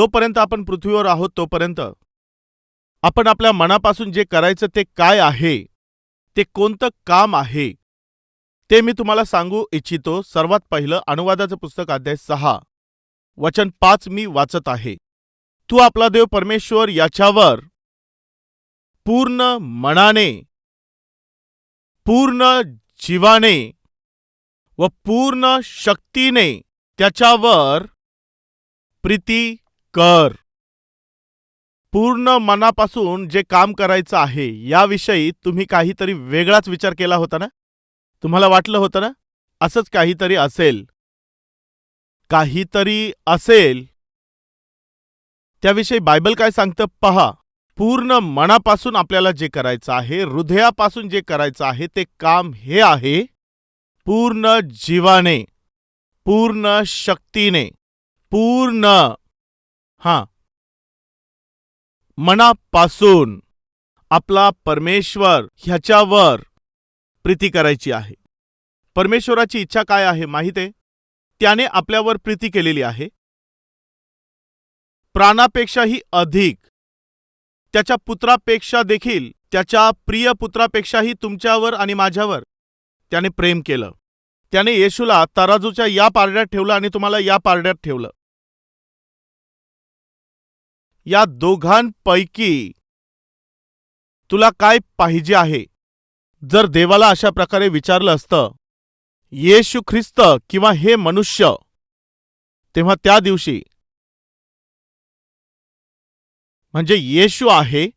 जोपर्यंत आपण पृथ्वीवर आहोत तोपर्यंत आपण आपल्या मनापासून जे करायचं ते काय आहे, ते कोणतं काम आहे, ते मी तुम्हाला सांगू इच्छितो. सर्वात पहिलं अनुवादाचं पुस्तक अध्याय 6 वचन 5 मी वाचत आहे. तू आपला देव परमेश्वर याच्यावर पूर्ण मनाने, पूर्ण जीवाने व पूर्ण शक्तीने त्याच्यावर प्रीती कर. पूर्ण मनापासून जे काम करायचं आहे याविषयी तुम्ही काहीतरी वेगळाच विचार केला होता ना? तुम्हाला वाटलं होतं ना असंच काहीतरी असेल, काहीतरी असेल. त्याविषयी बायबल काय सांगतं पहा. पूर्ण मनापासून आपल्याला जे करायचं आहे, हृदयापासून जे करायचं आहे ते काम हे आहे पूर्ण जीवाने, पूर्ण शक्तीने, पूर्ण मनापासून आपला परमेश्वर ह्याच्यावर प्रीती करायची आहे. परमेश्वराची इच्छा काय आहे माहिती आहे? त्याने आपल्यावर प्रीती केलेली आहे. प्राणापेक्षाही अधिक, त्याच्या पुत्रापेक्षा देखील, त्याच्या प्रिय पुत्रापेक्षाही तुमच्यावर आणि माझ्यावर त्याने प्रेम केलं. त्याने येशूला तराजूच्या या पारड्यात ठेवलं आणि तुम्हाला या पारड्यात ठेवलं. या दोघांपैकी तुला काय पाहिजे आहे? जर देवाला अशा प्रकारे विचारलं असतं, येशू ख्रिस्त किंवा हे मनुष्य, तेव्हा त्या दिवशी म्हणजे येशू आहे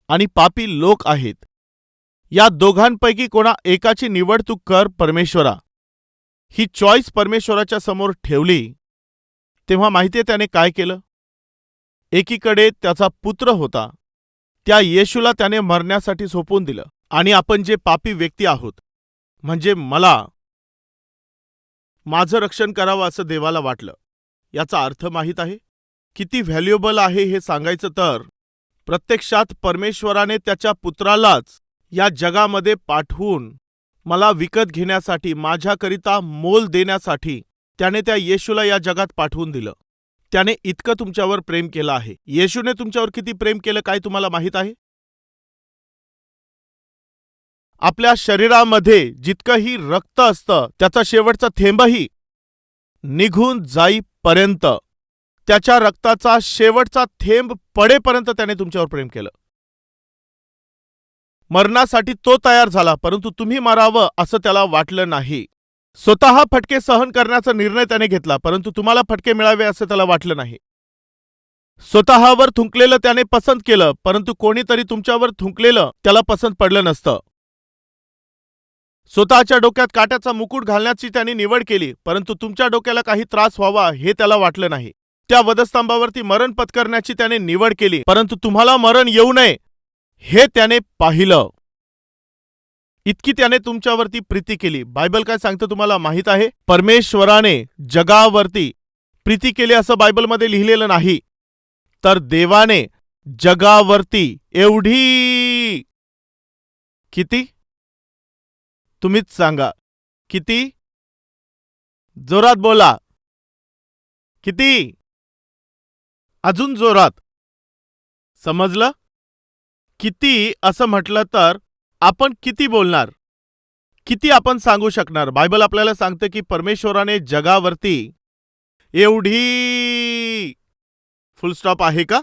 आणि पापी लोक आहेत, या दोघांपैकी कोणा एकाची निवड तू कर परमेश्वरा. ही चॉईस परमेश्वराच्या समोर ठेवली तेव्हा माहितीये त्याने काय केलं? एकीकडे त्याचा पुत्र होता, त्या येशूला त्याने मरण्यासाठी सोपवून दिलं. आणि आपण जे पापी व्यक्ती आहोत, म्हणजे मला माझं रक्षण करावं असं देवाला वाटलं. याचा अर्थ माहीत आहे किती व्हॅल्युएबल आहे हे सांगायचं तर प्रत्यक्षात परमेश्वराने त्याच्या पुत्रालाच या जगामध्ये पाठवून मला विकत घेण्यासाठी, माझ्याकरिता मोल देण्यासाठी त्याने त्या येशूला या जगात पाठवून दिलं. त्याने इतकं तुमच्यावर प्रेम केलं आहे. येशूने तुमच्यावर किती प्रेम केलं काय तुम्हाला माहीत आहे? आपल्या शरीरामध्ये जितकंही रक्त असतं त्याचा शेवटचा थेंबही निघून जाईपर्यंत, त्याच्या रक्ताचा शेवटचा थेंब पडेपर्यंत त्याने तुमच्यावर प्रेम केलं. मरणासाठी तो तयार झाला, परंतु तुम्ही मरावं असं त्याला वाटलं नाही. स्वतः फटके सहन करण्याचा निर्णय त्याने घेतला, परंतु तुम्हाला फटके मिळावे असं त्याला वाटलं नाही. स्वतःवर थुंकलेलं त्याने पसंत केलं, परंतु कोणीतरी तुमच्यावर थुंकलेलं त्याला पसंत पडलं नसतं. स्वतःच्या डोक्यात काट्याचा मुकुट घालण्याची त्याने निवड केली, परंतु तुमच्या डोक्याला काही त्रास व्हावा हे त्याला वाटलं नाही. त्या वधस्तंभावरती मरण पत्करण्याची त्याने निवड केली, परंतु तुम्हाला मरण येऊ नये हे त्याने पाहिलं. इतकी त्याने तुमच्यावरती प्रीती केली. बायबल काय सांगतं तुम्हाला माहित आहे? परमेश्वराने जगावरती प्रीती केली असं बायबलमध्ये लिहिलेलं नाही, तर देवाने जगावरती एवढी, किती तुम्हीच सांगा, किती? जोरात बोला, किती? अजून जोरात. समजलं? किती असं म्हटलं तर आपण किती बोलणार, किती आपण सांगू शकणार? बायबल आपल्याला सांगतं की परमेश्वराने जगावरती एवढी, फुल स्टॉप आहे का?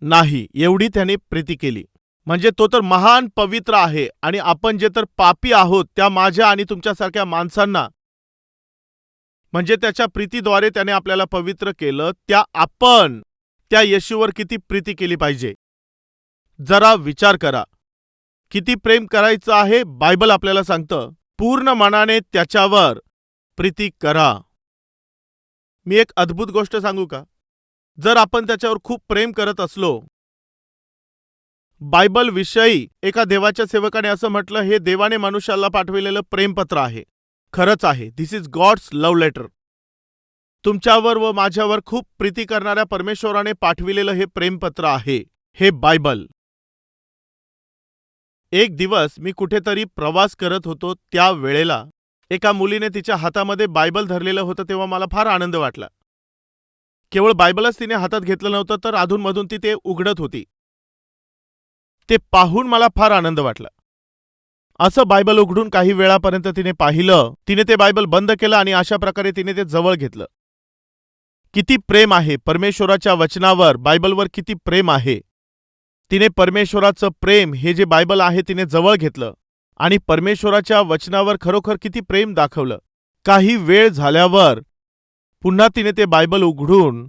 नाही, एवढी त्याने प्रीती केली. म्हणजे तो तर महान पवित्र आहे आणि आपण जे तर पापी आहोत त्या माझ्या आणि तुमच्यासारख्या माणसांना, म्हणजे त्याच्या प्रीतीद्वारे त्याने आपल्याला पवित्र केलं, त्या आपण त्या येशूवर किती प्रीती केली पाहिजे जरा विचार करा. किती प्रेम करायचं आहे बायबल आपल्याला सांगतं, पूर्ण मनाने त्याच्यावर प्रीती करा. मी एक अद्भुत गोष्ट सांगू का? जर आपण त्याच्यावर खूप प्रेम करत असलो, बायबल विषयी एका देवाच्या सेवकाने असं म्हटलं, हे देवाने मनुष्याला पाठविलेलं प्रेमपत्र आहे. खरंच आहे. दिस इज गॉड्स लव्ह लेटर. तुमच्यावर व माझ्यावर खूप प्रीती करणाऱ्या परमेश्वराने पाठविलेलं हे प्रेमपत्र आहे, हे बायबल. एक दिवस मी कुठेतरी प्रवास करत होतो, त्या वेळेला एका मुलीने तिच्या हातामध्ये बायबल धरलेलं होतं, तेव्हा मला फार आनंद वाटला केवळ बायबलच तिने हातात घेतलं नव्हतं, तर अधूनमधून ती ते उघडत होती. ते पाहून मला फार आनंद वाटला. असं बायबल उघडून काही वेळापर्यंत तिने पाहिलं. तिने ते बायबल बंद केलं आणि अशा प्रकारे तिने ते जवळ घेतलं. किती प्रेम आहे परमेश्वराच्या वचनावर, बायबलवर किती प्रेम आहे. तिने परमेश्वराचं प्रेम हे जे बायबल आहे तिने जवळ घेतलं आणि परमेश्वराच्या वचनावर खरोखर किती प्रेम दाखवलं. काही वेळ झाल्यावर पुन्हा तिने ते बायबल उघडून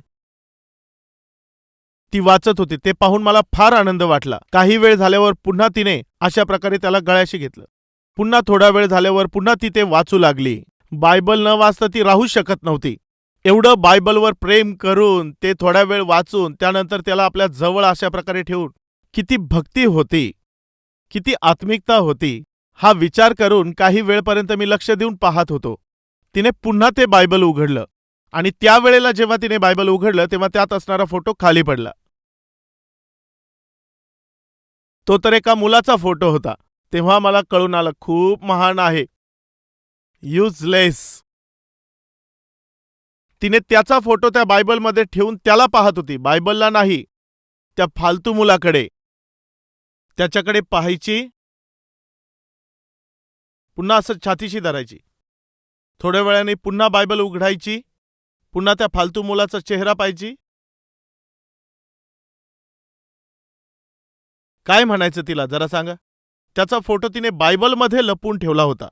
ती वाचत होती. ते पाहून मला फार आनंद वाटला. काही वेळ झाल्यावर पुन्हा तिने अशा प्रकारे त्याला गळ्याशी घेतलं. पुन्हा थोडा वेळ झाल्यावर पुन्हा ती ते वाचू लागली. बायबल न वाचता ती राहू शकत नव्हती. एवढं बायबलवर प्रेम करून ते थोडा वेळ वाचून त्यानंतर त्याला आपल्या जवळ अशा प्रकारे ठेवून किती भक्ती होती, किती आत्मिकता होती, हा विचार करून काही वेळपर्यंत मी लक्ष देऊन पाहत होतो. तिने पुन्हा ते बायबल उघडलं आणि त्यावेळेला जेव्हा तिने बायबल उघडलं तेव्हा त्यात असणारा फोटो खाली पडला. तो तर एका मुलाचा फोटो होता. तेव्हा मला कळून आलं, खूप महान आहे, युजलेस. तिने त्याचा फोटो त्या बायबलमध्ये ठेवून त्याला पाहत होती, बायबलला नाही, त्या फालतू मुलाकडे. त्याच्याकडे पाहायची, पुन्हा असं छातीशी धरायची. थोड्या वेळाने पुन्हा बायबल उघडायची, पुन्हा त्या फालतू मुलाचा चेहरा पाहायची. काय म्हणायचं तिला जरा सांगा. त्याचा फोटो तिने बायबलमध्ये लपवून ठेवला होता.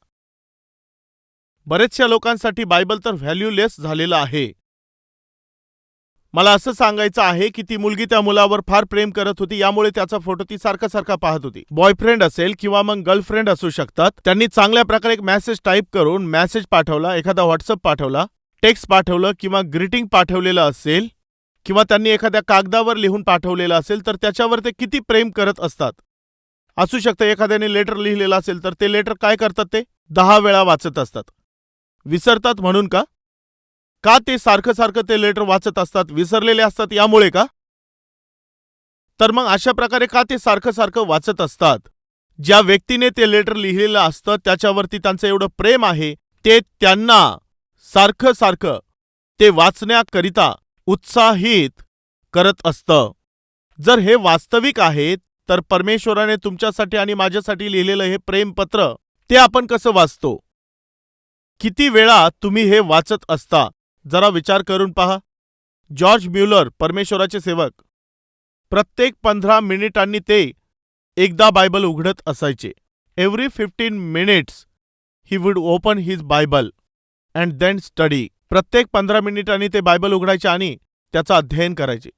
बरेचशा लोकांसाठी बायबल तर व्हॅल्यूलेस झालेलं आहे. मला असं सांगायचं आहे की ती मुलगी त्या मुलावर फार प्रेम करत होती, यामुळे त्याचा फोटो ती सारखा पाहत होती. बॉयफ्रेंड असेल किंवा मग गर्लफ्रेंड असू शकतात. त्यांनी चांगल्या प्रकारे एक मेसेज टाईप करून मेसेज पाठवला, एखादा व्हॉट्सअप पाठवला, टेक्स्ट पाठवलं किंवा ग्रीटिंग पाठवलेलं असेल किंवा त्यांनी एखाद्या कागदावर लिहून पाठवलेलं असेल, तर त्याच्यावर ते किती प्रेम करत असतात. असू शकतं एखाद्याने लेटर लिहिलेलं असेल, तर ते लेटर काय करतात, ते 10 वेळा वाचत असतात. विसरतात म्हणून का? का ते सारखं ते लेटर वाचत असतात? विसरलेले असतात यामुळे का? तर मग अशा प्रकारे का ते सारखं वाचत असतात? ज्या व्यक्तीने ते लेटर लिहिलेलं असतं त्याच्यावरती त्यांचं एवढं प्रेम आहे, ते त्यांना सारखं ते वाचण्याकरिता उत्साहित करत असतं. जर हे वास्तविक आहे, तर परमेश्वराने तुमच्यासाठी आणि माझ्यासाठी लिहिलेलं हे प्रेमपत्र ते आपण कसं वाचतो? किती वेळा तुम्ही हे वाचत असता? जरा विचार करून पहा. जॉर्ज म्युलर, परमेश्वराचे सेवक, प्रत्येक 15 मिनिटांनी ते एकदा बायबल उघडत असायचे. Every 15 minutes he would open his Bible and then study. प्रत्येक 15 मिनिटांनी ते बायबल उघडायचे आणि त्याचं अध्ययन करायचे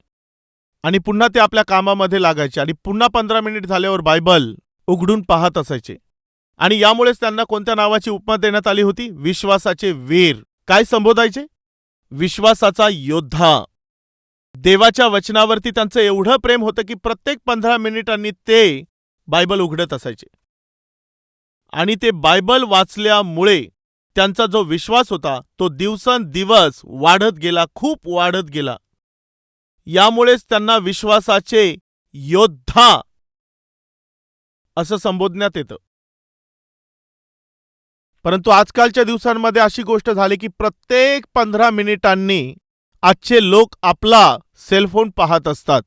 आणि पुन्हा ते आपल्या कामामध्ये लागायचे आणि पुन्हा 15 मिनिट झाल्यावर बायबल उघडून पाहत असायचे. आणि यामुळेच त्यांना कोणत्या नावाची उपमा देण्यात आली होती? विश्वासाचे वीर. काय संबोधायचे? विश्वासाचा योद्धा. देवाच्या वचनावरती त्यांचं एवढं प्रेम होतं की प्रत्येक 15 मिनिटांनी ते बायबल उघडत असायचे आणि ते बायबल वाचल्यामुळे त्यांचा जो विश्वास होता तो दिवसेंदिवस वाढत गेला, खूप वाढत गेला. यामुळेच त्यांना विश्वासाचे योद्धा असं संबोधण्यात येतं. परंतु आजकालच्या दिवसांमध्ये अशी गोष्ट झाली की प्रत्येक 15 मिनिटांनी आजचे लोक आपला सेलफोन पाहत असतात.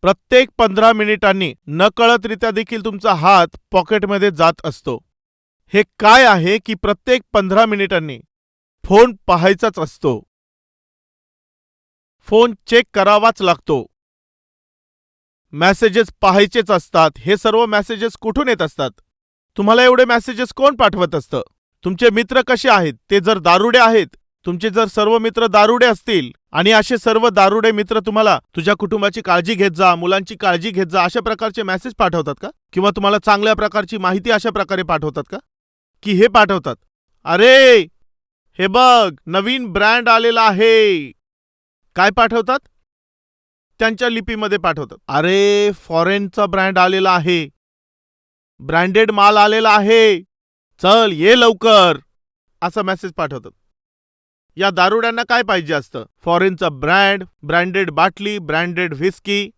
प्रत्येक 15 मिनिटांनी नकळतरित्या देखील तुमचा हात पॉकेटमध्ये जात असतो. हे काय आहे की प्रत्येक 15 मिनिटांनी फोन पाहायचाच असतो, फोन चेक करावाच लागतो, मेसेजेस पाहायचेच असतात. हे सर्व मेसेजेस कुठून येत असतात? तुम्हाला एवढे मेसेजेस कोण पाठवत असतं? तुमचे मित्र कसे आहेत? ते जर दारुडे आहेत, तुमचे जर सर्व मित्र दारुडे असतील आणि असे सर्व दारुडे मित्र तुम्हाला तुझ्या कुटुंबाची काळजी घेत जा, मुलांची काळजी घेत जा अशा प्रकारचे मेसेज पाठवतात का? किंवा तुम्हाला चांगल्या प्रकारची माहिती अशा प्रकारे पाठवतात का? की हे पाठवतात, अरे हे बघ नवीन ब्रँड आलेला आहे. काय पाठवतात? त्यांच्या लिपीमध्ये पाठवतात, अरे फॉरेनचा ब्रँड आलेला आहे, ब्रँडेड माल आलेला आहे, चल ये लवकर, असा मेसेज पाठवतात. या दारुड्यांना काय पाहिजे असतं? फॉरेनचा ब्रँड, ब्रँडेड बाटली, ब्रँडेड व्हिस्की.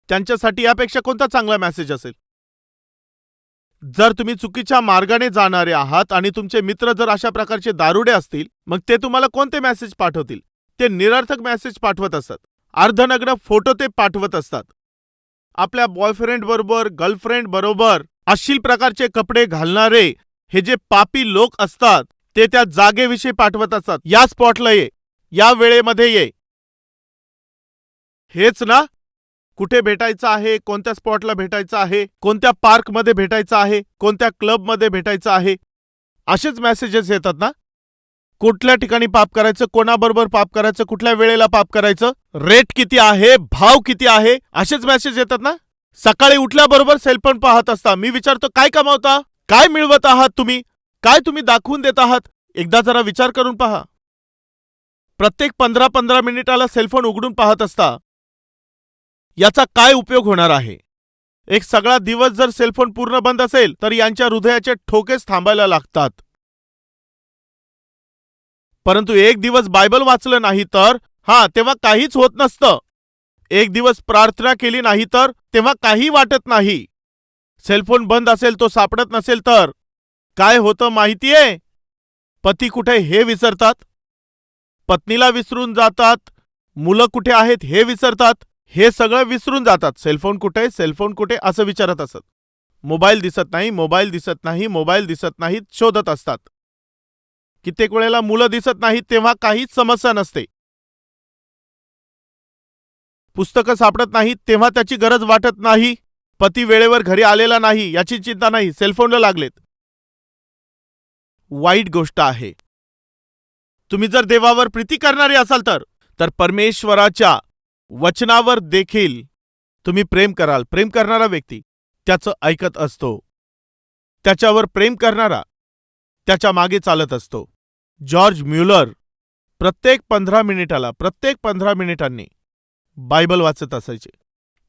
त्यांच्यासाठी यापेक्षा कोणता चांगला मेसेज असेल? जर तुम्ही चुकीच्या मार्गाने जाणारे आहात आणि तुमचे मित्र जर अशा प्रकारचे दारुडे असतील, मग ते तुम्हाला कोणते मेसेज पाठवतील? ते निरर्थक मेसेज पाठवत असतात. अर्धनग्न फोटो ते पाठवत असतात. आपल्या बॉयफ्रेंड बरोबर, गर्लफ्रेंड बरोबर अश्लील प्रकारचे कपडे घालणारे हे जे पापी लोक असतात ते त्या जागेविषयी पाठवत असतात. या स्पॉटला ये, या वेळेमध्ये ये. हेच ना? कुठे भेटायचं आहे, कोणत्या स्पॉटला भेटायचं आहे, कोणत्या पार्कमध्ये भेटायचं आहे, कोणत्या क्लबमध्ये भेटायचं आहे, असेच मेसेजेस येतात ना? कुठल्या ठिकाणी पाप करायचं, कोणाबरोबर पाप करायचं, कुठल्या वेळेला पाप करायचं, रेट किती आहे, भाव किती आहे, असेच मेसेज येतात ना? सकाळी उठल्याबरोबर सेलफोन पाहत असता. मी विचारतो, काय कमावता, काय मिळवत आहात तुम्ही, काय तुम्ही दाखवून देत आहात? एकदा जरा विचार करून पहा. प्रत्येक 15-15 मिनिटाला सेलफोन उघडून पाहत असता. याचा काय उपयोग होणार आहे? एक सगळा दिवस जर सेलफोन पूर्ण बंद असेल तर यांच्या हृदयाचे ठोकेच थांबायला लागतात. परंतु एक दिवस बायबल वाचलं नाही तर तेव्हा काहीच होत नसतं. एक दिवस प्रार्थना केली नाही तर तेव्हा काही वाटत नाही. सेलफोन बंद असेल, तो सापडत नसेल तर काय होतं माहितीये? पती कुठे हे विसरतात, पत्नीला विसरून जातात, मुलं कुठे आहेत हे विसरतात, हे सगळं विसरून जातात. सेलफोन कुठे, सेलफोन कुठे असं विचारत असत. मोबाईल दिसत नाही, मोबाईल दिसत नाही, मोबाईल दिसत नाहीत शोधत असतात. कित्येक वेळेला मुलं दिसत नाहीत तेव्हा काहीच समस्या नसते. पुस्तकं सापडत नाहीत तेव्हा त्याची गरज वाटत नाही. पती वेळेवर घरी आलेला नाही याची चिंता नाही, सेलफोनला लागलेत. वाईट गोष्ट आहे. तुम्ही जर देवावर प्रीती करणारे असाल तर परमेश्वराच्या वचनावर देखील तुम्ही प्रेम कराल. प्रेम करणारा व्यक्ती त्याचं ऐकत असतो. त्याच्यावर प्रेम करणारा त्याच्या मागे चालत असतो. जॉर्ज म्युलर प्रत्येक 15 मिनिटांनी बायबल वाचत असायचे.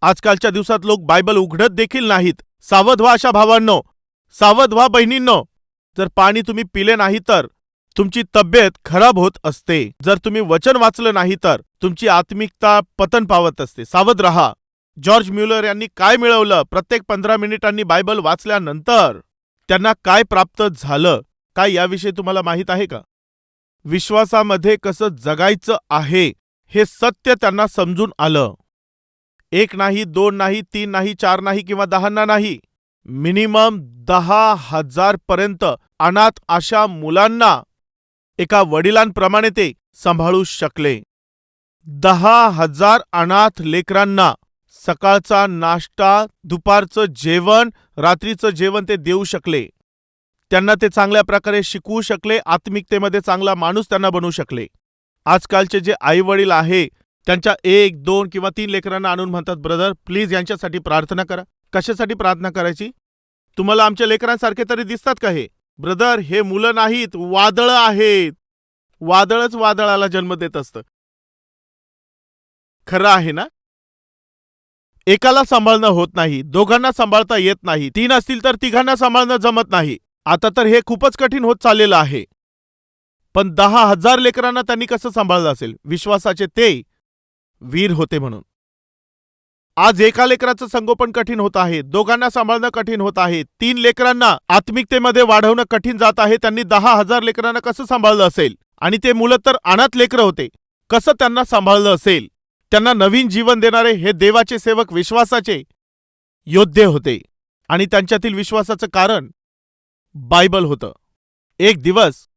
आजकालच्या दिवसात लोक बायबल उघडत देखील नाहीत. सावध व्हा अशा भावांनो, सावध व्हा बहिणींनो. जर पाणी तुम्ही पिले नाही तर तुमची तब्येत खराब होत असते. जर तुम्ही वचन वाचलं नाही तर तुमची आत्मिकता पतन पावत असते. सावध रहा. जॉर्ज म्युलर यांनी काय मिळवलं? प्रत्येक 15 मिनिटांनी बायबल वाचल्यानंतर त्यांना काय प्राप्त झालं, काय याविषयी तुम्हाला माहीत आहे का? विश्वासामध्ये कसं जगायचं आहे हे सत्य त्यांना समजून आलं. 1 नाही, 2 नाही, 3 नाही, 4 नाही किंवा 10 नाही, मिनिमम 10,000 पर्यंत अनाथ अशा मुलांना एका वडिलांप्रमाणे ते सांभाळू शकले. 10,000 अनाथ लेकरांना सकाळचा नाश्ता, दुपारचं जेवण, रात्रीचं जेवण ते देऊ शकले. त्यांना ते चांगल्या प्रकारे शिकवू शकले. आत्मिकतेमध्ये चांगला माणूस त्यांना बनवू शकले. आजकालचे जे आई वडील आहे त्यांच्या 1, 2 किंवा 3 लेकरांना आणून म्हणतात, ब्रदर प्लीज यांच्यासाठी प्रार्थना करा. कशासाठी प्रार्थना करायची? तुम्हाला आमच्या लेकरांसारखे तरी दिसतात का हे? ब्रदर, हे मुलं नाहीत, वादळं आहेत. वादळच वादळाला जन्म देत असतं. खरं आहे ना? एकाला सांभाळणं होत नाही, दोघांना सांभाळता येत नाही, 3 असतील तर तिघांना सांभाळणं जमत नाही. आता तर हे खूपच कठीण होत चाललेलं आहे. पण 10,000 लेकरांना त्यांनी कसं सांभाळलं असेल? विश्वासाचे ते वीर होते म्हणून. आज एका लेकराचं संगोपन कठीण होत आहे, दोघांना सांभाळणं कठीण होत आहे, 3 लेकरांना आत्मिकतेमध्ये वाढवणं कठीण जात आहे. त्यांनी 10,000 लेकरांना कसं सांभाळलं असेल? आणि ते मुलं तर अनाथ लेकरं होते, कसं त्यांना सांभाळलं असेल? त्यांना नवीन जीवन देणारे हे देवाचे सेवक विश्वासाचे योद्धे होते. आणि त्यांच्यातील विश्वासाचं कारण बायबल होतं. एक दिवस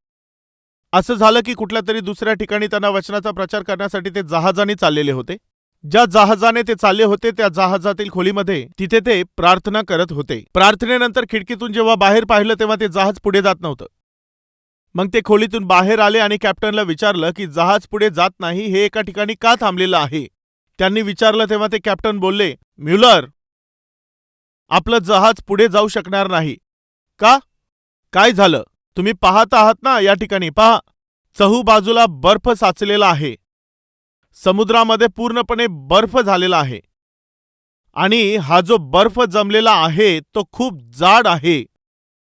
असं झालं की कुठल्या तरी दुसऱ्या ठिकाणी त्यांना वचनाचा प्रचार करण्यासाठी ते जहाजाने चाललेले होते. ज्या जहाजाने ते चालले होते त्या जहाजातील खोलीमध्ये तिथे ते प्रार्थना करत होते. प्रार्थनेनंतर खिडकीतून जेव्हा बाहेर पाहिलं तेव्हा ते जहाज पुढे जात नव्हतं. मग ते खोलीतून बाहेर आले आणि कॅप्टनला विचारलं की जहाज पुढे जात नाही, हे एका ठिकाणी का थांबलेलं आहे? त्यांनी विचारलं तेव्हा ते कॅप्टन बोलले, म्युलर, आपलं जहाज पुढे जाऊ शकणार नाही. का? काय झालं? तुम्ही पाहत आहात ना, या ठिकाणी पहा, चहूबाजूला बर्फ साचलेला आहे. समुद्रामध्ये पूर्णपणे बर्फ झालेला आहे. आणि हा जो बर्फ जमलेला आहे तो खूप जाड आहे.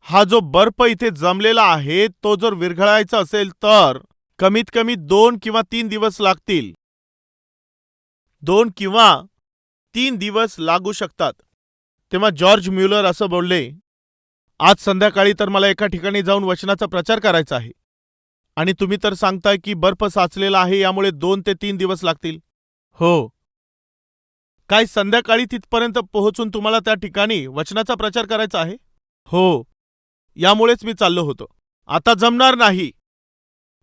हा जो बर्फ इथे जमलेला आहे तो जर विरघळायचा असेल तर कमीत कमी 2 किंवा 3 दिवस लागतील. 2 किंवा 3 दिवस लागू शकतात. तेव्हा जॉर्ज म्युलर असं बोलले, आज संध्याकाळी तर मला एका ठिकाणी जाऊन वचनाचा प्रचार करायचा आहे आणि तुम्ही तर सांगताय की बर्फ साचलेला आहे, यामुळे 2 ते 3 दिवस लागतील. हो. काय संध्याकाळी तिथपर्यंत पोहोचून तुम्हाला त्या ठिकाणी वचनाचा प्रचार करायचा आहे? हो. यामुळेच मी चाललो होतो. आता जमणार नाही.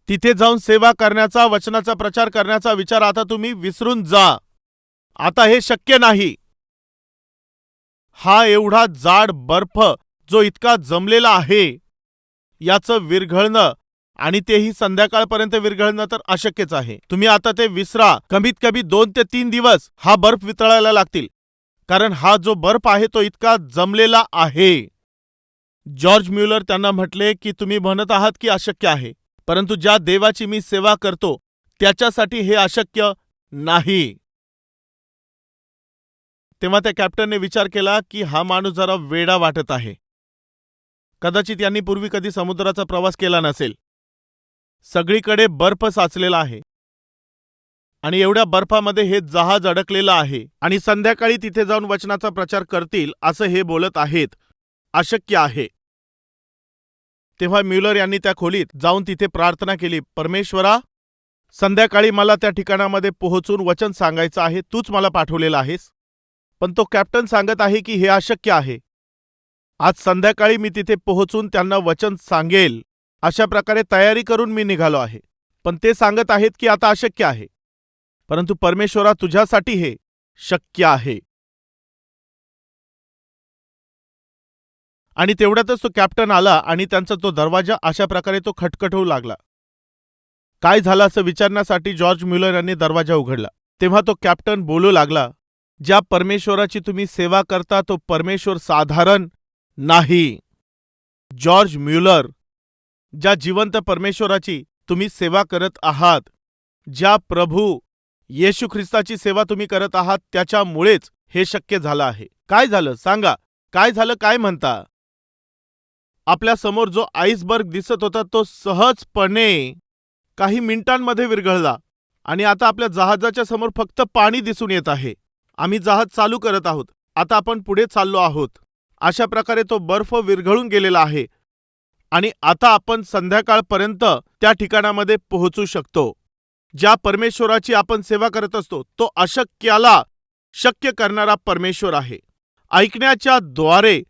तिथे जाऊन सेवा करण्याचा, वचनाचा प्रचार करण्याचा विचार आता तुम्ही विसरून जा. आता हे शक्य नाही. हा एवढा जाड बर्फ जो इतका जमलेला आहे, याचं विरघळणं आणि तेही संध्याकाळपर्यंत विरघळणं तर अशक्यच आहे. तुम्ही आता ते विसरा. कमीत कमी 2 ते 3 दिवस हा बर्फ वितळायला लागतील, कारण हा जो बर्फ आहे तो इतका जमलेला आहे. जॉर्ज म्युलर त्यांना म्हटले की तुम्ही म्हणत आहात की अशक्य आहे, परंतु ज्या देवाची मी सेवा करतो त्याच्यासाठी हे अशक्य नाही. तेव्हा त्या कॅप्टनने विचार केला की हा माणूस जरा वेडा वाटत आहे. कदाचित यांनी पूर्वी कधी समुद्राचा प्रवास केला नसेल. सगळीकडे बर्फ साचलेला आहे आणि एवढ्या बर्फामध्ये हे जहाज अडकलेलं आहे आणि संध्याकाळी तिथे जाऊन वचनाचा प्रचार करतील असं हे बोलत आहेत. अशक्य आहे. तेव्हा म्युलर यांनी त्या खोलीत जाऊन तिथे प्रार्थना केली, परमेश्वरा, संध्याकाळी मला त्या ठिकाणामध्ये पोहोचून वचन सांगायचं आहे, तूच मला पाठवलेलं आहेस. पण तो कॅप्टन सांगत आहे की हे अशक्य आहे. आज संध्याकाळी मी तिथे पोहोचून त्यांना वचन सांगेल अशा प्रकारे तयारी करून मी निघालो आहे. पण ते सांगत आहेत की आता अशक्य आहे. परंतु परमेश्वरा, तुझ्यासाठी हे शक्य आहे. आणि तेवढ्यातच तो कॅप्टन आला आणि त्यांचा तो दरवाजा अशा प्रकारे तो खटखटवू लागला. काय झालं असं विचारण्यासाठी जॉर्ज म्युलर यांनी दरवाजा उघडला. तेव्हा तो कॅप्टन बोलू लागला, ज्या परमेश्वराची तुम्ही सेवा करता तो परमेश्वर साधारण नाही. जॉर्ज म्युलर, ज्या जिवंत परमेश्वराची तुम्ही सेवा करत आहात, ज्या प्रभू येशू ख्रिस्ताची सेवा तुम्ही करत आहात, त्याच्यामुळेच हे शक्य झालं आहे. काय झालं सांगा, काय झालं, काय म्हणता? आपल्या समोर जो आईसबर्ग दिसत होता तो सहजपणे काही मिनिटांमध्ये विरघळला आणि आता आपल्या जहाजाच्या समोर फक्त पाणी दिसून येत आहे. आम्ही जहाज चालू करत आहोत. आता आपण पुढे चाललो आहोत. अशा प्रकारे तो बर्फ विरघळून गेलेला आहे आणि आता आपण संध्याकाळपर्यंत त्या ठिकाणामध्ये पोहोचू शकतो. ज्या परमेश्वराची आपण सेवा करत असतो तो अशक्याला शक्य करणारा परमेश्वर आहे. ऐकण्याच्या द्वारे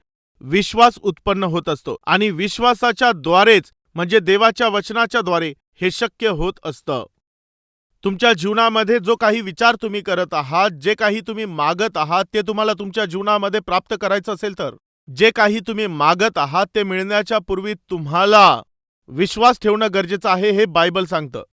विश्वास उत्पन्न होत असतो आणि विश्वासाच्या द्वारेच म्हणजे देवाच्या वचनाच्या द्वारे हे शक्य होत असतं. तुमच्या जीवनामध्ये जो काही विचार तुम्ही करत आहात, जे काही तुम्ही मागत आहात, ते तुम्हाला तुमच्या जीवनामध्ये प्राप्त करायचं असेल तर जे काही तुम्ही मागत आहात ते मिळण्याच्या पूर्वी तुम्हाला विश्वास ठेवणं गरजेचं आहे, हे बायबल सांगतं.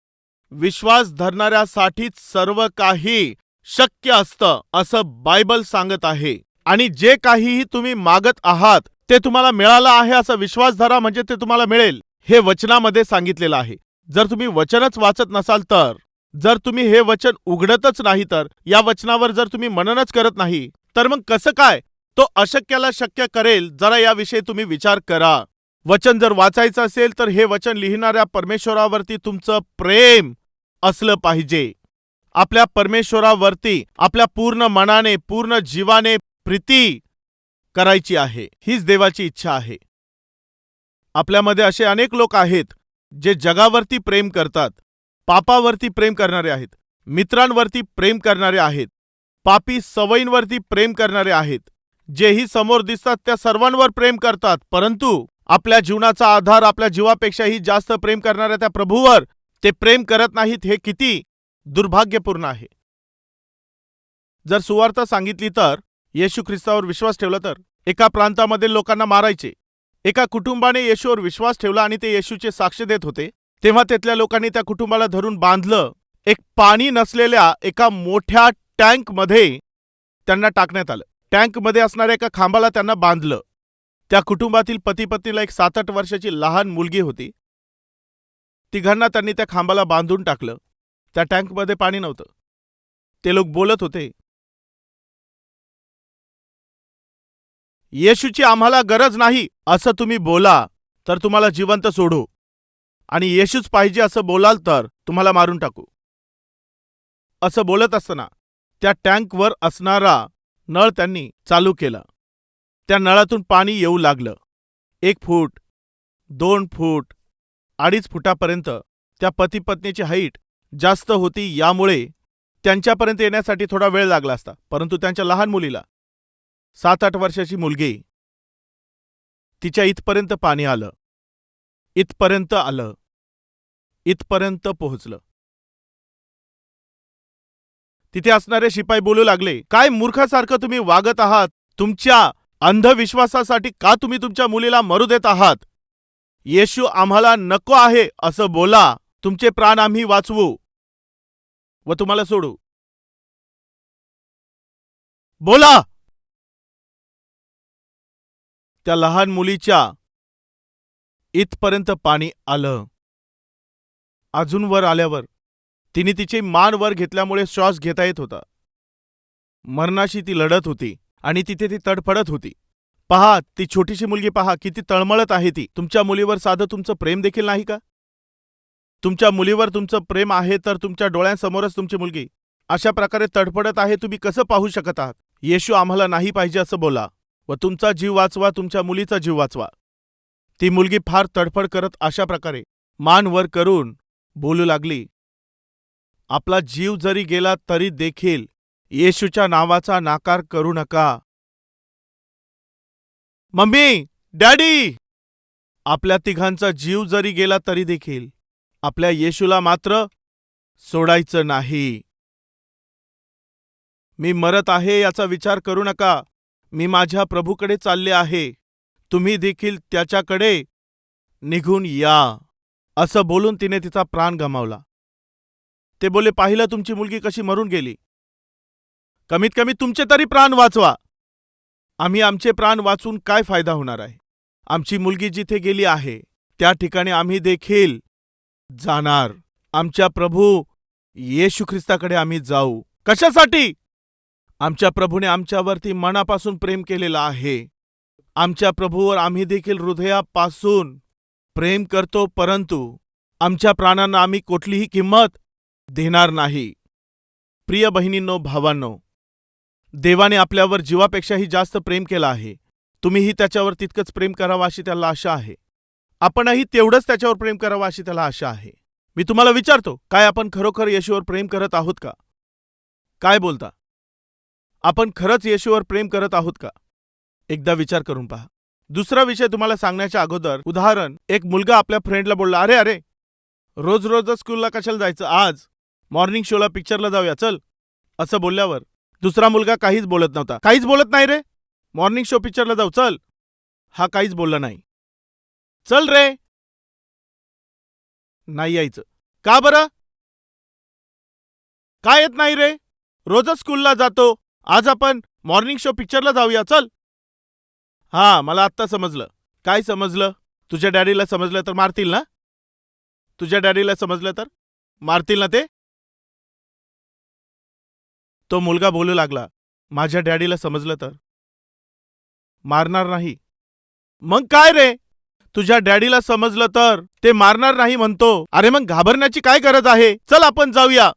विश्वास धरणाऱ्यासाठीच सर्व काही शक्य असतं असं बायबल सांगत आहे. आणि जे काहीही तुम्ही मागत आहात ते तुम्हाला मिळालं आहे असा विश्वास धरा, म्हणजे ते तुम्हाला मिळेल, हे वचनामध्ये सांगितलेलं आहे. जर तुम्ही वचनच वाचत नसाल तर, जर तुम्ही हे वचन उघडतच नाही तर, या वचनावर जर तुम्ही मननच करत नाही तर मग कसं काय तो अशक्याला शक्य करेल? जरा याविषयी तुम्ही विचार करा. वचन जर वाचायचं असेल तर हे वचन लिहिणाऱ्या परमेश्वरावरती तुमचं प्रेम असलं पाहिजे. आपल्या परमेश्वरावरती आपल्या पूर्ण मनाने, पूर्ण जीवाने प्रीती करायची आहे. हीच देवाची इच्छा आहे. आपल्यामध्ये असे अनेक लोक आहेत जे जगावरती प्रेम करतात, पापावरती प्रेम करणारे आहेत, मित्रांवरती प्रेम करणारे आहेत, पापी सवयींवरती प्रेम करणारे आहेत. जेही समोर दिसतात त्या सर्वांवर प्रेम करतात, परंतु आपल्या जीवनाचा आधार, आपल्या जीवापेक्षाही जास्त प्रेम करणाऱ्या त्या प्रभूवर ते प्रेम करत नाहीत. हे किती दुर्भाग्यपूर्ण आहे. जर सुवार्थ सांगितली तर, येशू ख्रिस्तावर विश्वास ठेवला तर एका प्रांतामध्ये लोकांना मारायचे. एका कुटुंबाने येशूवर विश्वास ठेवला आणि ते येशूचे साक्ष देत होते. तेव्हा तिथल्या लोकांनी त्या कुटुंबाला धरून बांधलं. एक पाणी नसलेल्या एका मोठ्या टँकमध्ये त्यांना टाकण्यात आलं. टँकमध्ये असणाऱ्या एका खांबाला त्यांना बांधलं. त्या कुटुंबातील पती पत्नीला एक 7-8 वर्षाची लहान मुलगी होती. तिघांना त्यांनी त्या खांबाला बांधून टाकलं. त्या टँकमध्ये पाणी नव्हतं. ते लोक बोलत होते, येशूची आम्हाला गरज नाही असं तुम्ही बोला तर तुम्हाला जिवंत सोडू, आणि येशूच पाहिजे असं बोलाल तर तुम्हाला मारून टाकू. असं बोलत असताना त्या टँकवर असणारा नळ त्यांनी चालू केला. त्या नळातून पाणी येऊ लागलं. 1 फूट, 2 फूट, 2.5 फुटापर्यंत त्या पती पत्नीची हाईट जास्त होती, यामुळे त्यांच्यापर्यंत येण्यासाठी थोडा वेळ लागला असता. परंतु त्यांच्या लहान मुलीला 7-8 वर्षाची मुलगी, तिच्या इथपर्यंत पाणी आलं, इथपर्यंत आलं, इथपर्यंत पोहोचलं. तिथे असणारे शिपाई बोलू लागले, काय मूर्खासारखं तुम्ही वागत आहात? तुमच्या अंधविश्वासासाठी का तुम्ही तुमच्या मुलीला मरू देत आहात? येशू आम्हाला नको आहे असं बोला. तुमचे प्राण आम्ही वाचवू व तुम्हाला सोडू. बोला. त्या लहान मुलीच्या इथपर्यंत पाणी आलं. अजून वर आल्यावर तिने तिची मान वर घेतल्यामुळे श्वास घेता येत होता. मरणाशी ती लढत होती आणि तिथे ती तडफडत होती. पहा, ती छोटीशी मुलगी पहा, किती तळमळत आहे ती. तुमच्या मुलीवर साधं तुमचं प्रेम देखील नाही का? तुमच्या मुलीवर तुमचं प्रेम आहे तर तुमच्या डोळ्यांसमोरच तुमची मुलगी अशा प्रकारे तडफडत आहे. तुम्ही कसं पाहू शकत आहात? येशू आम्हाला नाही पाहिजे असं बोला व तुमचा जीव वाचवा, तुमच्या मुलीचा जीव वाचवा. ती मुलगी फार तडफड करत अशा प्रकारे मान वर करून बोलू लागली, आपला जीव जरी गेला तरी देखील येशूच्या नावाचा नाकार करू नका. मम्मी, डॅडी, आपल्या तिघांचा जीव जरी गेला तरी देखील आपल्या येशूला मात्र सोडायचं नाही. मी मरत आहे याचा विचार करू नका. मी माझ्या प्रभूकडे चालले आहे. तुम्ही देखील त्याच्याकडे निघून या. असं बोलून तिने तिचा प्राण गमावला. ते बोलले, पाहिलं तुमची मुलगी कशी मरून गेली. कमीत कमी तुमचे तरी प्राण वाचवा. आम्ही आमचे प्राण वाचून काय फायदा होणार आहे? आमची मुलगी जिथे गेली आहे त्या ठिकाणी आम्ही देखील जाणार. आमच्या प्रभू येशू ख्रिस्ताकडे आम्ही जाऊ. कशासाठी? आमच्या प्रभूने आमच्यावरती मनापासून प्रेम केलेलं आहे. आमच्या प्रभूवर आम्ही देखील हृदयापासून प्रेम करतो, परंतु आमच्या प्राणांना आम्ही कुठलीही किंमत देणार नाही. प्रिय बहिणींनो, भावांनो, देवाने आपल्यावर जीवापेक्षाही जास्त प्रेम केलं आहे. तुम्हीही त्याच्यावर तितकंच प्रेम करावं अशी त्याला आशा आहे. आपणही तेवढंच त्याच्यावर प्रेम करावं अशी त्याला आशा आहे. मी तुम्हाला विचारतो, काय आपण खरोखर येशूवर प्रेम करत आहोत का? काय बोलता? आपण खरंच येशूवर प्रेम करत आहोत का? एकदा विचार करून पहा. दुसरा विषय तुम्हाला सांगण्याच्या अगोदर उदाहरण, एक मुलगा आपल्या फ्रेंडला बोलला, अरे अरे रोज रोजच स्कूलला कशाला जायचं, आज मॉर्निंग शोला पिक्चरला जाऊया चल. असं बोलल्यावर दुसरा मुलगा काहीच बोलत नव्हता. काहीच बोलत नाही रे, मॉर्निंग शो पिक्चरला जाऊ चल. हा काहीच बोलला नाही. चल रे, नाही यायचं. का बरं? काय येत नाही रे? रोजच स्कूलला जातो, आज आपण मॉर्निंग शो पिक्चरला जाऊया चल. हा, मला आत्ता समजलं. काय समजलं? तुझ्या डॅडीला समजलं तर मारतील ना? तुझ्या डॅडीला समजलं तर मारतील ना ते? तो मुलगा बोलू लागला, माझ्या डॅडीला समजलं तर मारणार नाही. मग काय रे, तुझ्या डॅडीला समजलं तर ते मारणार नाही म्हणतो. अरे मग घाबरण्याची काय गरज आहे? चल आपण जाऊया.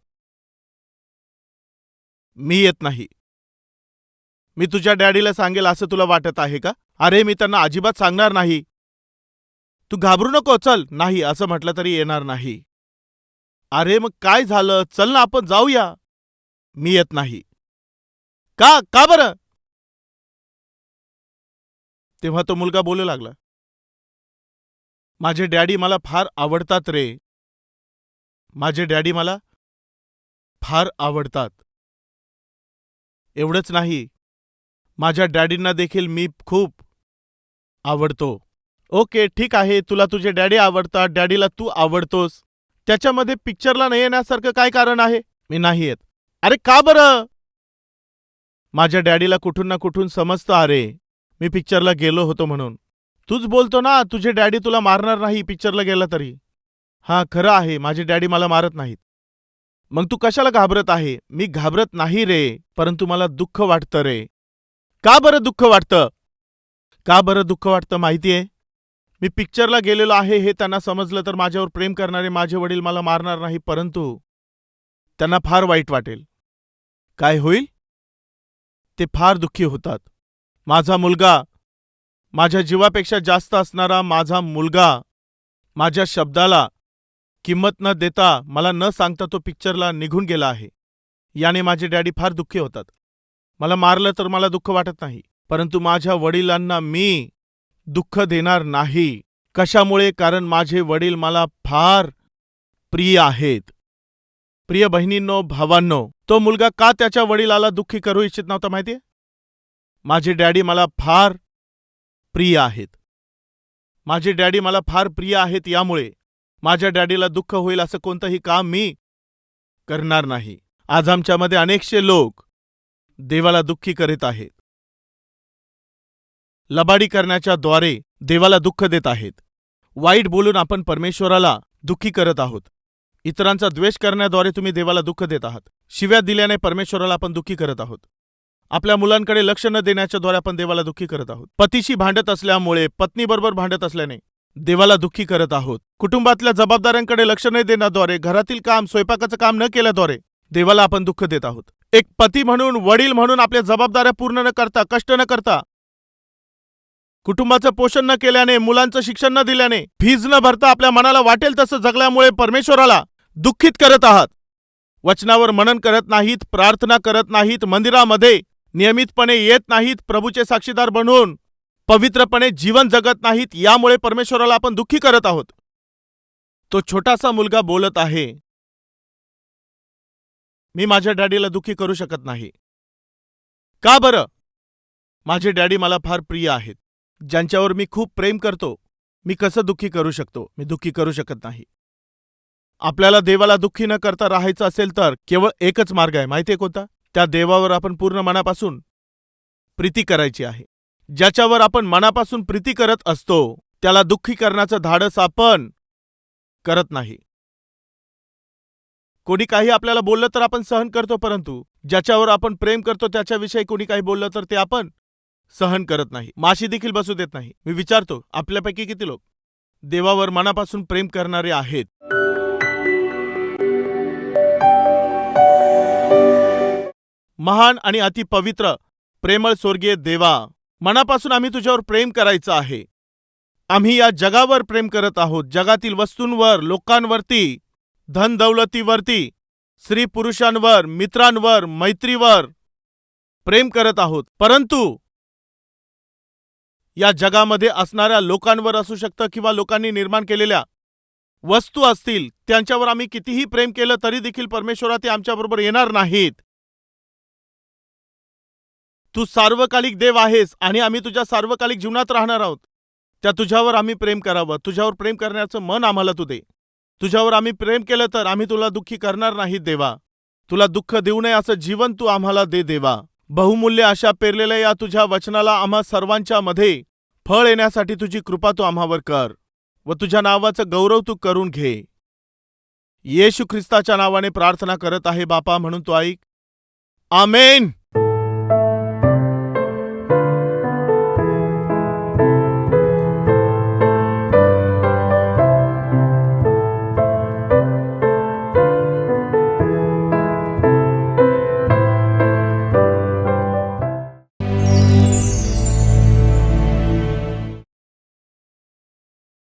मी येत नाही. मी तुझ्या डॅडीला सांगेल असं तुला वाटत आहे का? अरे मी त्यांना अजिबात सांगणार नाही. तू घाबरू नको, चल. नाही असं म्हटलं तरी येणार नाही. अरे मग काय झालं? चल ना आपण जाऊया. मी येत नाही. का? का बरं? तेव्हा तो मुलगा बोलू लागला, माझे डॅडी मला फार आवडतात रे. माझे डॅडी मला फार आवडतात. एवढंच नाही, माझ्या डॅडींना देखील मी खूप आवडतो. ओके, ठीक आहे, तुला तुझे डॅडी आवडतात, डॅडीला तू आवडतोस, त्याच्यामध्ये पिक्चरला नाही येण्यासारखं काय कारण आहे? मी नाही येत. अरे का बरं? माझ्या डॅडीला कुठून ना कुठून समजतं अरे मी पिक्चरला गेलो होतो म्हणून. तूच बोलतो ना तुझे डॅडी तुला मारणार नाही पिक्चरला गेला तरी. हा खरं आहे, माझे डॅडी मला मारत नाहीत. मग तू कशाला घाबरत आहे? मी घाबरत नाही रे, परंतु मला दुःख वाटतं रे. का बरं दुःख वाटतं? का बरं दुःख वाटतं माहितीये? मी पिक्चरला गेलेलो आहे हे त्यांना समजलं तर माझ्यावर प्रेम करणारे माझे वडील मला मारणार नाही, परंतु त्यांना फार वाईट वाटेल. काय होईल? ते फार दुःखी होतात. माझा मुलगा, माझ्या जीवापेक्षा जास्त असणारा माझा मुलगा, माझ्या शब्दाला किंमत न देता, मला न सांगता तो पिक्चरला निघून गेला आहे. याने माझे डॅडी फार दुःखी होतात. मला मारलं तर मला दुःख वाटत नाही, परंतु माझ्या वडिलांना मी दुःख देणार नाही. कशामुळे? कारण माझे वडील मला फार प्रिय आहेत. प्रिय बहिणींनो, भावांनो, तो मुलगा का त्याच्या वडिलाला दुःखी करू इच्छित नव्हता माहितीये? माझे डॅडी मला फार प्रिय आहेत. माझे डॅडी मला फार प्रिय आहेत, यामुळे माझ्या डॅडीला दुःख होईल असं कोणतंही काम मी करणार नाही. आज आमच्यामध्ये अनेकशे लोक देवाला दुःखी करीत आहेत. लबाडी करण्याच्या द्वारे देवाला दुःख देत आहेत. वाईट बोलून आपण परमेश्वराला दुःखी करत आहोत. इतरांचा द्वेष करण्याद्वारे तुम्ही देवाला दुःख देत आहात. शिव्या दिल्याने परमेश्वराला आपण दुःखी करत आहोत. आपल्या मुलांकडे लक्ष न देण्याच्या द्वारे आपण देवाला दुःखी करत आहोत. पतीशी भांडत असल्यामुळे, पत्नीबरोबर भांडत असल्याने देवाला दुःखी करत आहोत. कुटुंबातल्या जबाबदाऱ्यांकडे लक्ष न देण्याद्वारे, घरातील काम, स्वयंपाकाचं काम न केल्याद्वारे देवाला आपण दुःख देत आहोत. एक पती म्हणून, वडील म्हणून आपल्या जबाबदाऱ्या पूर्ण न करता, कष्ट न करता, कुटुंबाचं पोषण न केल्याने, मुलांचं शिक्षण न दिल्याने, फीज न भरता आपल्या मनाला वाटेल तसं जगल्यामुळे परमेश्वराला दुःखित करत आहात. वचनावर मनन करत नाहीत, प्रार्थना करत नाहीत, मंदिरामध्ये नियमितपणे येत नाहीत, प्रभूचे साक्षीदार बनून पवित्रपणे जीवन जगत नाहीत, यामुळे परमेश्वराला आपण दुःखी करत आहोत. तो छोटासा मुलगा बोलत आहे, मी माझ्या डॅडीला दुःखी करू शकत नाही. का बरं? माझे डॅडी मला फार प्रिय आहेत, ज्यांच्यावर मी खूप प्रेम करतो. मी कसं दुःखी करू शकतो? मी दुःखी करू शकत नाही. आपल्याला देवाला दुःखी न करता राहायचं असेल तर केवळ एकच मार्ग आहे, माहितीये कोणता? त्या देवावर आपण पूर्ण मनापासून प्रीती करायची आहे. ज्याच्यावर आपण मनापासून प्रीती करत असतो त्याला दुःखी करण्याचं धाडस आपण करत नाही. कोणी काही आपल्याला बोललं तर आपण सहन करतो, परंतु ज्याच्यावर आपण प्रेम करतो त्याच्याविषयी कोणी काही बोललं तर ते आपण सहन करत नाही. माशी देखील बसू देत नाही. मी विचारतो, आपल्यापैकी किती लोक देवावर मनापासून प्रेम करणारे आहेत? महान आणि अतिपवित्र प्रेमळ स्वर्गीय देवा, मनापासून आम्ही तुझ्यावर प्रेम करायचं आहे. आम्ही या जगावर प्रेम करत आहोत. जगातील वस्तूंवर, लोकांवरती, धन दौलतीवरती, स्त्री पुरुषांवर, मित्रांवर, मैत्रीवर प्रेम करत आहोत. परंतु या जगामध्ये असणाऱ्या लोकांवर असू शकतं किंवा लोकांनी निर्माण केलेल्या वस्तू असतील, त्यांच्यावर आम्ही कितीही प्रेम केलं तरी देखील परमेश्वरा ते आमच्याबरोबर येणार नाहीत. तू सार्वकालिक देव आहेस आणि आम्ही तुझ्या सार्वकालिक जीवनात राहणार आहोत. त्या तुझ्यावर आम्ही प्रेम करावं. तुझ्यावर प्रेम करण्याचं मन आम्हाला तू दे. तुझ्यावर आम्ही प्रेम केलं तर आम्ही तुला दुःखी करणार नाही देवा. तुला दुःख देऊ नये असं जीवन तू आम्हाला दे देवा. बहुमूल्य अशा पेरलेल्या या तुझ्या वचनाला आम्हा सर्वांच्या मध्ये फळ येण्यासाठी तुझी कृपा तू आम्हावर कर व तुझ्या नावाचं गौरव तू करून घे. येशू ख्रिस्ताच्या नावाने प्रार्थना करत आहे बापा, म्हणून तू ऐक. आमेन.